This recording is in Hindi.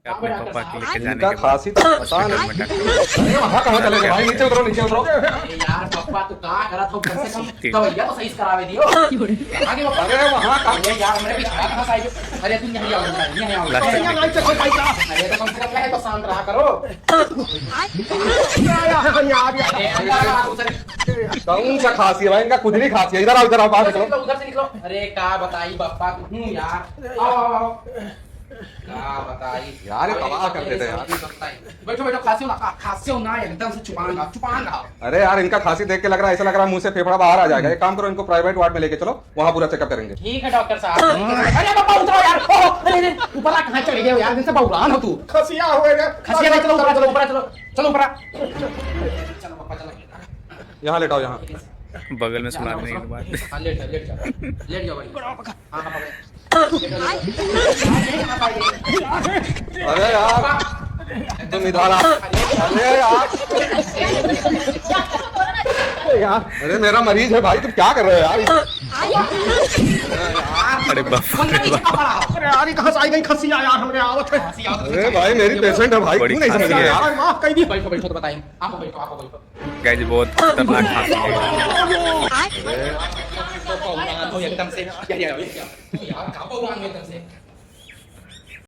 अपने पापा के लेके जाने इनका के बाद खांसी तो पता नहीं। अरे वहाँ कहाँ चले गए भाई? नीचे उतरो, नीचे उतरो। अरे यार पप्पा तू कहाँ करा था कम से कम दवाइयाँ तो सही से करावे दियो आगे पप्पा। अरे वहाँ कहाँ? अरे यार मेरे पीछे कहाँ साइड। अरे तुम यहाँ आओ यहाँ आओ। लास्ट यहाँ में आओ भाई का। अरे तो कम से कम है तो शांत रहा करो। कौन सा खांसी है भाई? इनका खुद नहीं खांसी है। इधर आओ, इधर आओ, बाहर निकलो। उधर से निकलो। अरे क्या बताई पप्पा तू यार। आओ आओ आओ। क्या बताई यार ये तबाह कर देते हैं यार। बैठो बैठो खांसी हो ना एकदम से चुपाएंगा। अरे यार इनका खांसी देख के लग रहा है, ऐसा लग रहा है मुंह से फेफड़ा बाहर आ जाएगा। एक काम करो, इनको प्राइवेट वार्ड में लेके चलो, वहाँ पूरा चेकअप करेंगे। ठीक है डॉक्टर साहब। अरे पापा उतरो यार। ओहो अरे ऊपर आ कहाँ चले गए हो यार? दिन से बहुरान हो तू। खसिया होएगा। खसिया नहीं, चलो ऊपर चलो ऊपर चलो चलो ऊपर चलो पापा चलो। यहाँ लेटाओ, यहाँ। बगल में सुना देने के बाद हाँ लेट जाओ भाई। हाँ हाँ अरे यार तुम इधर आ। अरे यार, अरे मेरा मरीज है भाई, तुम क्या कर रहे हो यार? अरे बाप रे बाप, अरे यार ये कहाँ से आई गई खसिया यार? हमने आवत है। अरे भाई मेरी पेशेंट है भाई, बड़ी क्यों नहीं समझ खांसी रहे है। यार? माफ कर दी। बैठो बैठो तो बताइए। आप बैठो। गाइस बहुत खतरनाक खांसी है। तो एकदम से यार क्या बहुरान एकदम से।